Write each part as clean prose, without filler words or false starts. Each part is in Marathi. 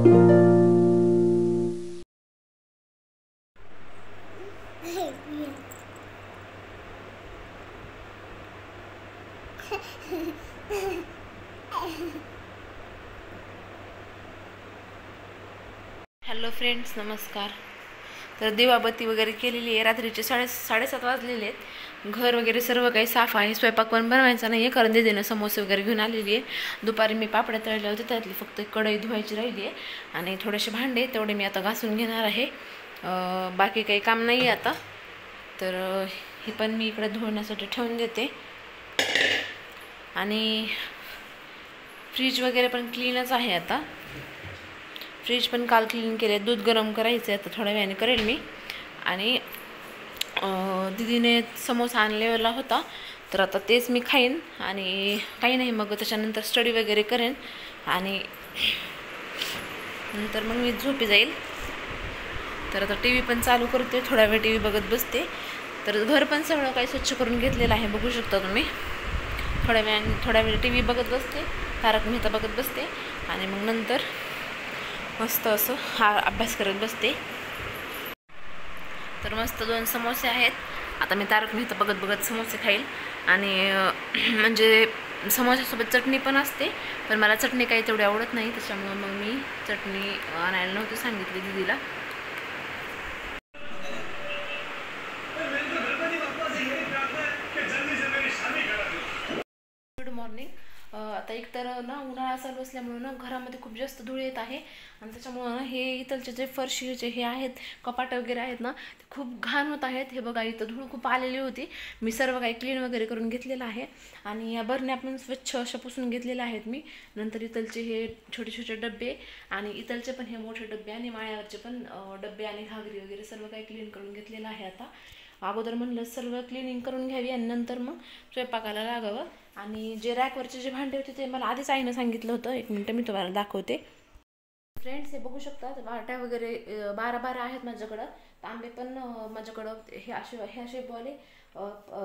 हॅलो फ्रेंड्स, नमस्कार. तर दिवाबत्ती वगैरे केलेली आहे. रात्रीचे 7:30 वाजलेले आहेत. घर वगैरे सर्व काही साफ आहे. स्वयंपाक पण बनवायचा नाही आहे, कारण दीदीनं समोसे वगैरे घेऊन आलेली आहे. दुपारी मी पापड्या तळल्या होते, त्यातली फक्त कढई धुवायची राहिली आहे आणि थोडेसे भांडे तेवढे मी आता घासून घेणार आहे. बाकी काही काम नाही आहे आता. तर हे पण मी इकडे धुवण्यासाठी ठेवून देते. आणि फ्रीज वगैरे पण क्लीनच आहे आता. फ्रीज पण काल क्लीन केले. दूध गरम करायचं आहे, आता थोड्या वेळाने करेल मी. आणि दीदीने समोसा आणलेला होता, तर आता तेच मी खाईन आणि काही नाही, मग त्याच्यानंतर स्टडी वगैरे करेन आणि नंतर मग मी झोपी जाईल. तर आता टी व्ही पण चालू करते, थोडा वेळ टी व्ही बघत बसते. तर घर पण सगळं काही स्वच्छ करून घेतलेलं आहे, बघू शकता तुम्ही. थोड्या वेळ टी व्ही बघत बसते, तारक मेहता बघत बसते आणि मग नंतर मस्त असं अभ्यास करत बसते. तर मस्त 2 समोसे आहेत. आता मी तारक मेहता बघत बघत समोसे खाईल. आणि म्हणजे समोस्यासोबत चटणी पण असते, पण मला चटणी काही तेवढी आवडत नाही, त्याच्यामुळे मग मी चटणी आणायला नव्हती सांगितली दीदीला. Good morning. आता एकतर ना उन्हाळा चालू असल्यामुळे ना घरामध्ये खूप जास्त धूळ येत आहे आणि त्याच्यामुळं ना हे इथलचे जे फरशीचे हे आहेत, कपाट वगैरे आहेत ना, ते खूप घाण होत आहेत. हे बघा, इथं धूळ खूप आलेली होती. मी सर्व काही क्लीन वगैरे करून घेतलेलं आहे आणि या बरण्या पण स्वच्छ अशा पुसून घेतलेल्या आहेत मी. नंतर इथलचे हे छोटे छोटे डबे आणि इथलचे पण हे मोठे डबे आणि माळ्यावरचे पण डबे आणि घागरी वगैरे सर्व काही क्लीन करून घेतलेलं आहे. आता अगोदर म्हणलं सर्व क्लिनिंग करून घ्यावी आणि नंतर मग स्वयंपाकाला लागावं. आणि जे रॅकवरचे जे भांडे होते ते मला आधीच आईनं सांगितलं होतं. 1 मिनटं मी तुम्हाला दाखवते. फ्रेंड्स, हे बघू शकता, वाट्या वगैरे 12 आहेत माझ्याकडं. तांबे पण माझ्याकडं हे असे बॉले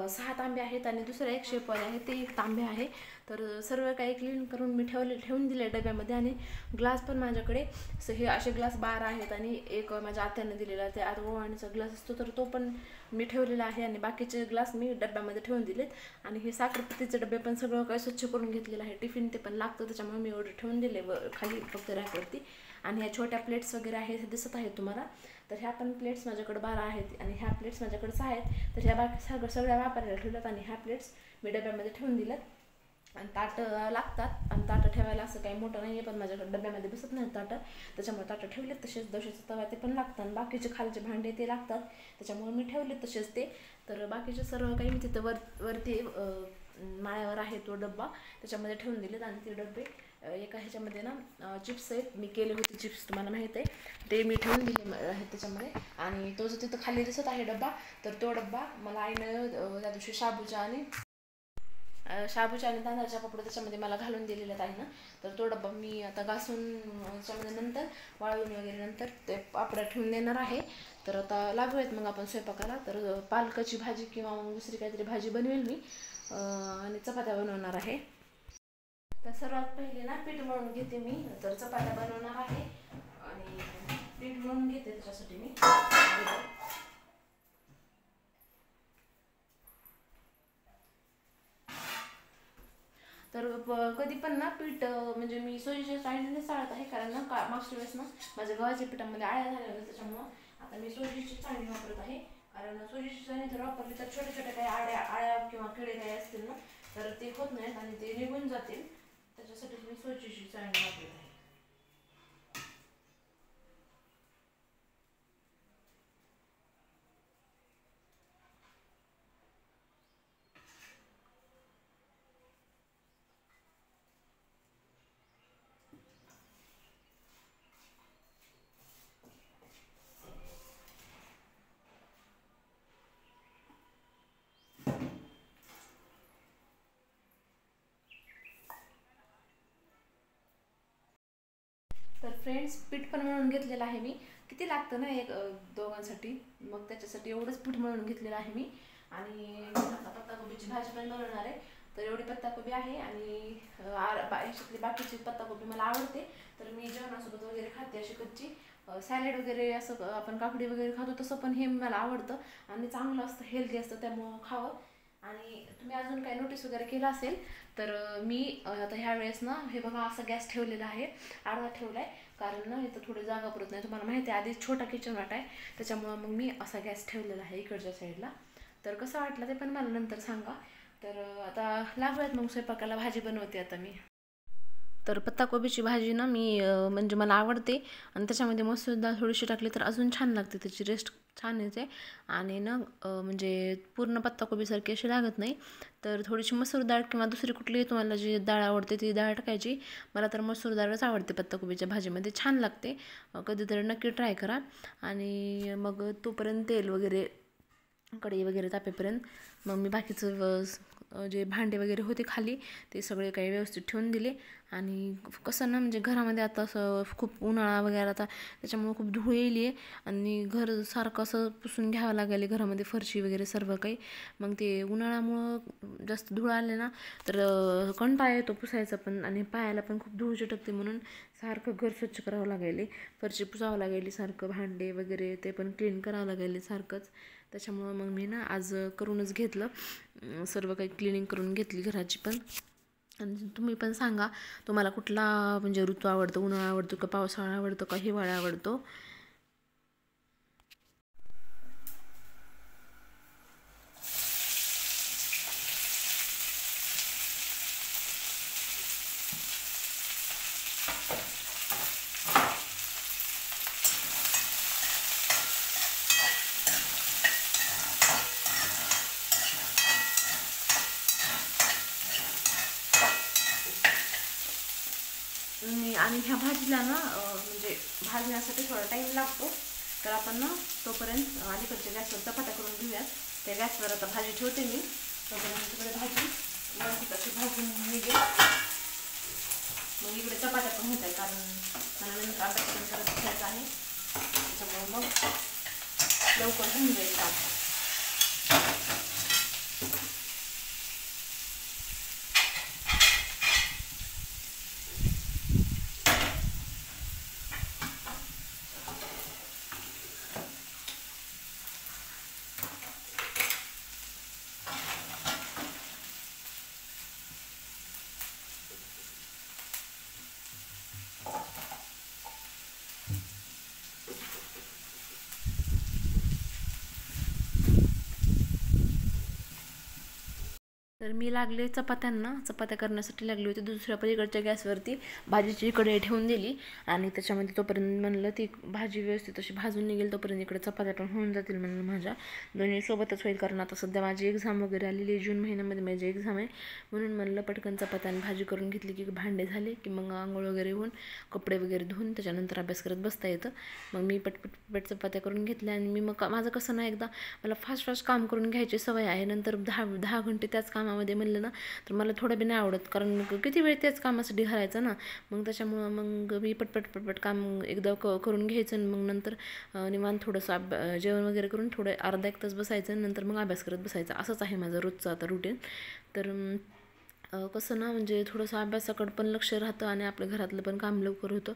6 तांबे आहेत आणि दुसरा एक शेपवाले आहे, ते 1 तांबे आहे. तर सर्व काही क्लीन करून मी ठेवून दिले डब्यामध्ये. आणि ग्लास पण माझ्याकडे हे असे ग्लास 12 आहेत आणि एक माझ्या आत्यानं दिलेला ते ओवाळणीचा ग्लास असतो, तर तो पण मी ठेवलेला आहे. आणि बाकीचे ग्लास मी डब्यामध्ये ठेवून दिलेत. आणि हे साखरपत्तीचे डबे पण सगळं काही स्वच्छ करून घेतलेलं आहे. टिफिन ते पण लागतं, त्याच्यामुळे मी ऑर्डर ठेवून दिले खाली फक्त रॅकवरती. आणि ह्या छोट्या प्लेट्स वगैरे आहेत, दिसत आहेत तुम्हाला. तर ह्या पण प्लेट्स माझ्याकडे 12 आहेत आणि ह्या प्लेट्स माझ्याकडे 6 आहेत. तर ह्या बाकी सगळ्या वापरायला ठेवल्यात आणि ह्या प्लेट्स मी डब्यामध्ये ठेवून दिल्यात. आणि ताटं लागतात आणि ताटं ठेवायला असं काही मोठं नाही आहे, पण माझ्याकडे डब्यामध्ये बसत नाही ताटं, त्याच्यामुळे ताटं ठेवलेत तसेच. दशेचा तवा ते पण लागतात आणि बाकीचे खालचे भांडे ते लागतात, त्याच्यामुळे मी ठेवलेत तसेच ते. तर बाकीचे सर्व काही मी तिथं वरती माळ्यावर आहे तो डब्बा, त्याच्यामध्ये ठेवून दिलेत. आणि ते डबे एका ह्याच्यामध्ये ना चिप्स आहेत, मी केले होते चिप्स, तुम्हाला माहीत आहे, ते मी ठेवून दिले आहेत त्याच्यामध्ये. आणि तो जो तिथं खाली दिसत आहे डब्बा, तर तो डब्बा मला आईनं त्या दिवशी शाबूच्या आणि तांदळाच्या पापड त्याच्यामध्ये मला घालून दिलेलं आहे ना, तर तो डब्बा मी आता घासून त्याच्यामध्ये नंतर वाळवून वगैरे नंतर ते पापड्या ठेवून देणार आहे. तर आता लागूयात मग आपण स्वयंपाकाला. तर पालकाची भाजी किंवा मग दुसरी काहीतरी भाजी बनवेल मी आणि चपात्या बनवणार आहे. तर सर्वात पहिले ना पीठ मळून घेते मी. तर चपात्या बनवणार आहे आणि पीठ मळून घेते त्याच्यासाठी मी. तर कधी पण ना पीठ म्हणजे मी सोयीच्या चाळणीने चाळत आहे, कारण ना मागच्या वेळेस ना माझ्या गव्हाच्या पिठामध्ये आळ्या झाल्या होत्या, त्याच्यामुळं आता मी सोयीची चाळणी वापरत आहे. कारण सोयीची चाळणी जर वापरली तर छोट्या छोट्या काही आळ्या किंवा किडे काही असतील ना, तर ते होत नाहीत आणि ते निघून जातील. त्याच्यासाठी मी सोयीची चाळणी वापरत आहे. तर फ्रेंड्स, पीठ पण मळून घेतलेलं आहे मी. किती लागतं ना एक दोघांसाठी, मग त्याच्यासाठी एवढंच पीठ मळून घेतलेलं आहे मी. आणि आता पत्ताकोबीची भाजी पण बनवणार आहे. तर एवढी पत्ताकोबी आहे आणि याच्यातली बाकीची पत्ताकोबी मला आवडते, तर मी जेवणासोबत वगैरे खाते अशी कच्ची. सॅलेड वगैरे असं आपण काकडी वगैरे खातो तसं पण हे मला आवडतं आणि चांगलं असतं, हेल्दी असतं, त्यामुळं खावं. आणि तुम्ही अजून काही नोटीस वगैरे केलं असेल तर मी आता ह्या वेळेस ना हे बघा असा गॅस ठेवलेला आहे, आडवा ठेवला आहे, कारण ना इथं थोडी जागा पुरत नाही. तुम्हाला माहिती आहे आधीच छोटा किचन वाट आहे, त्याच्यामुळं मग मी असा गॅस ठेवलेला आहे इकडच्या साईडला. तर कसं वाटलं ते पण मला नंतर सांगा. तर आता लागूयात मग स्वयंपाकाला. भाजी बनवते आता मी. तर पत्ताकोबीची भाजी ना मी म्हणजे मला आवडते आणि त्याच्यामध्ये मसूर डाळ थोडीशी टाकली तर अजून छान लागते, त्याची टेस्ट छान येते. आणि ना म्हणजे पूर्ण पत्ताकोबीसारखी अशी लागत नाही, तर थोडीशी मसूर डाळ किंवा दुसरी कुठलीही तुम्हाला जी डाळ आवडते ती डाळ टाकायची. मला तर मसूर डाळच आवडते पत्ताकोबीच्या भाजीमध्ये, छान लागते. कधीतरी नक्की ट्राय करा. आणि मग तोपर्यंत तेल वगैरे कढई वगैरे तापेपर्यंत मग मी बाकीचं जे भांडे वगैरे होते खाली ते सगळे काही व्यवस्थित ठेवून दिले. आणि कसं ना म्हणजे घरामध्ये आता असं खूप उन्हाळा वगैरे आता, त्याच्यामुळं खूप धूळ येईल आहे आणि घर सारखं असं पुसून घ्यावं लागेल घरामध्ये, फरशी वगैरे सर्व काही. मग ते उन्हाळ्यामुळं जास्त धूळ आले ना तर कंटाळा येतो पुसायचा पण, आणि पायाला पण खूप धूळ चिटकते, म्हणून सारखं घर स्वच्छ करावं लागेल, फरशी पुसावं लागेल सारखं, भांडे वगैरे ते पण क्लीन करावं लागेल सारखंच. त्याच्यामुळं मग मी ना आज करूनच घेतलं, सर्व काही क्लिनिंग करून घेतली घराची पण. आणि तुम्ही पण सांगा तुम्हाला कुठला म्हणजे ऋतू आवडतो, उन्हाळा आवडतो का पावसाळा आवडतो का हिवाळा आवडतो. आणि ह्या भाजीला ना म्हणजे भाजण्यासाठी थोडा टाईम लागतो, तर आपण ना तोपर्यंत अलीकडच्या गॅसवर चपात्या करून घेऊयात. त्या गॅसवर आता भाजी ठेवते मी, तोपर्यंत तिकडे भाजी व्यवस्थित अशी भाजून निघेल. मग इकडे चपात्या पण होत आहे, कारण मला नंतर अभ्यास पण करत बसायचा आहे, त्याच्यामुळे मग लवकर होऊन जाईल काम. तर मी लागले चपात्या करण्यासाठी लागली होती. दुसऱ्या पलीकडच्या गॅसवरती भाजीची कढई ठेवून दिली आणि त्याच्यामध्ये तोपर्यंत म्हणलं ती भाजी व्यवस्थित अशी भाजून निघेल, तोपर्यंत इकडे चपात्या पण होऊन जातील म्हणलं माझ्या. दोन्ही सोबतच होईल, कारण आता सध्या माझी एक्झाम वगैरे आलेली आहे, जून महिन्यामध्ये माझी एक्झाम आहे, म्हणून म्हणलं पटकन चपात्या आणि भाजी करून घेतली की भांडे झाले की मग आंघोळ वगैरे होऊन कपडे वगैरे धुवून त्याच्यानंतर अभ्यास करत बसता येतं. मग मी पटपट चपात्या करून घेतल्या. आणि मी मग माझं कसं ना, एकदा मला फास्ट काम करून घ्यायची सवय आहे, नंतर 10 घंटे त्याच कामामध्ये म्हणलं ना तर मला थोडं बी नाही आवडत, कारण किती वेळ त्याच कामासाठी घालायचं ना. मग त्याच्यामुळं मग मी पटपट काम एकदा करून घ्यायचं आणि मग नंतर निवांत थोडंसं जेवण वगैरे करून थोडं अर्धा एक तास बसायचं आणि नंतर मग अभ्यास करत बसायचा. असंच आहे माझं रोजचं आता रुटीन. तर कसं ना म्हणजे थोडंसं अभ्यासाकडं पण लक्ष राहतं आणि आपल्या घरातलं पण काम लवकर होतं.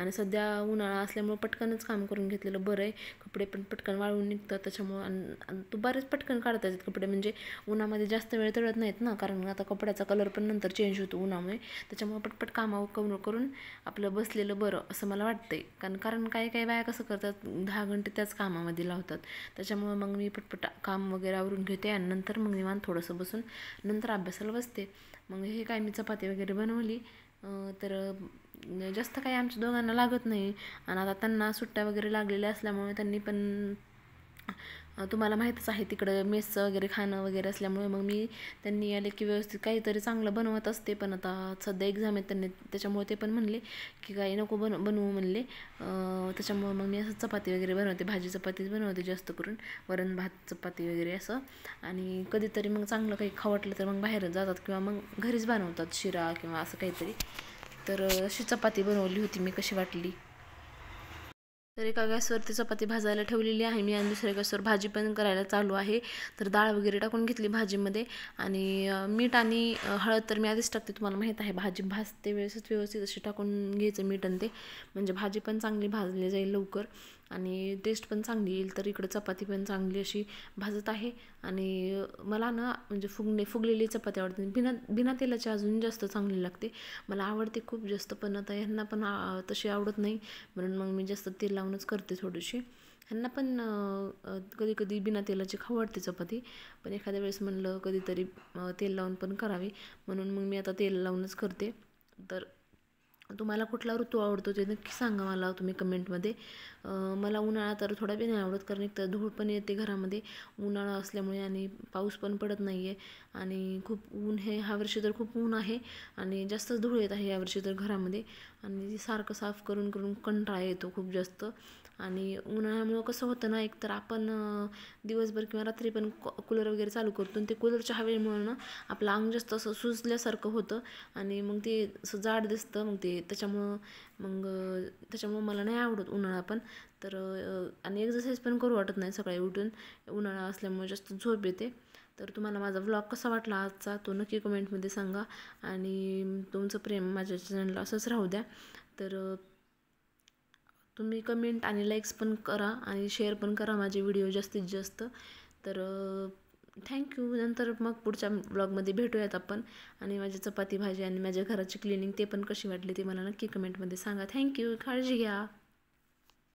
आणि सध्या उन्हाळा असल्यामुळं पटकनच काम करून घेतलेलं बरं आहे. कपडे पण पटकन वाळून निघतात त्याच्यामुळं, आणि तू बरेच पटकन काढता येतात कपडे, म्हणजे उन्हामध्ये जास्त वेळ तळत नाहीत ना, कारण आता कपड्याचा कलर पण नंतर चेंज होतो उन्हामुळे. त्याच्यामुळं पटपट कामावर करून आपलं बसलेलं बरं असं मला वाटतंय. कारण काही बाया कसं करतात, 10 घंटे त्याच कामामध्ये लावतात. त्याच्यामुळं मग मी पटपट काम वगैरे आवरून घेते आणि नंतर मग निवांत थोडंसं बसून नंतर अभ्यासाला बसते. मग हे काय मी चपाती वगैरे बनवली, तर जास्त काही आमच्या दोघांना लागत नाही. आणि आता त्यांना सुट्ट्या वगैरे लागलेल्या असल्यामुळे त्यांनी पण, तुम्हाला माहीतच आहे तिकडं मेसचं वगैरे खाणं वगैरे असल्यामुळे मग त्यांनी आले की व्यवस्थित काहीतरी चांगलं बनवत असते. पण आता सध्या एक्झाम आहेत त्यांनी, त्याच्यामुळे ते पण म्हणले की काही नको बनवू म्हणले. त्याच्यामुळे मग मी असं चपाती वगैरे बनवते, भाजी चपातीच बनवते जास्त करून, वरण भात चपाती वगैरे असं. आणि कधीतरी मग चांगलं काही खावं वाटलं तर मग बाहेर जातात किंवा मग घरीच बनवतात शिरा किंवा असं काहीतरी. तर अशी चपाती बनवली होती मी, कशी वाटली. तर एका गॅसवरती चपाती भाजायला ठेवलेली आहे मी आणि दुसऱ्या गॅसवर भाजी पण करायला चालू आहे. तर डाळ वगैरे टाकून घेतली भाजीमध्ये आणि मीठ आणि हळद तर मी आधीच टाकते, तुम्हाला माहीत आहे. भाजी भाजते वेळेसच व्यवस्थित अशी टाकून घ्यायचं मीठ आणि ते, म्हणजे भाजी पण चांगली भाजली जाईल लवकर आणि टेस्ट पण चांगली येईल. तर इकडं चपाती पण चांगली अशी भाजत आहे आणि मला ना म्हणजे फुगलेली चपाती आवडते, बिना तेलाची अजून जास्त चांगली लागते. मला आवडते खूप जास्त, पण आता ह्यांना पण तशी आवडत नाही म्हणून मग मी जास्त तेल लावूनच करते थोडीशी. ह्यांना पण कधी कधी बिना तेलाची खाऊ वाटते चपाती, पण एखाद्या वेळेस म्हणलं कधीतरी तेल लावून पण करावी, म्हणून मग मी आता तेल लावूनच करते. तर तुम्हाला कुठला ऋतू आवडतो ते नक्की सांगा मला तुम्ही कमेंटमध्ये. मला उन्हाळा तर थोडा बी नाही आवडत, कारण एक तर धूळ पण येते घरामध्ये उन्हाळा असल्यामुळे आणि पाऊस पण पडत नाही आहे आणि खूप ऊन हे ह्या वर्षी तर खूप ऊन आहे आणि जास्त धूळ येत आहे यावर्षी तर घरामध्ये आणि सारखं साफ करून करून कंटाळा येतो खूप जास्त. आणि उन्हाळ्यामुळं कसं होतं ना, एकतर आपण दिवसभर किंवा रात्री पण कूलर वगैरे चालू करतो आणि ते कूलरच्या हवेमुळं ना आपलं अंग जास्त असं सुजल्यासारखं होतं आणि मग ते असं जाड दिसतं. मग ते त्याच्यामुळं मला नाही आवडत उन्हाळा पण. तर आणि एक्सरसाइज पण करू वाटत नाही सकाळी उठून, उन्हाळा असल्यामुळे जास्त झोप येते. तर तुम्हाला माझा व्लॉग कसा वाटला आजचा तो नक्की कमेंटमध्ये सांगा आणि तुमचं प्रेम माझ्या चॅनलला असंच राहू द्या. तर तुम्ही कमेंट आणि लाईक्स पण करा आणि शेअर पण करा माझे व्हिडिओ जास्तीत जास्त. तर थँक्यू. नंतर मग पुढच्या ब्लॉगमध्ये भेटूयात आपण आणि माझी चपाती भाजी आणि माझ्या घराची क्लिनिंग ते पण कशी वाटली ते मला नक्की कमेंटमध्ये सांगा. थँक्यू. काळजी घ्या.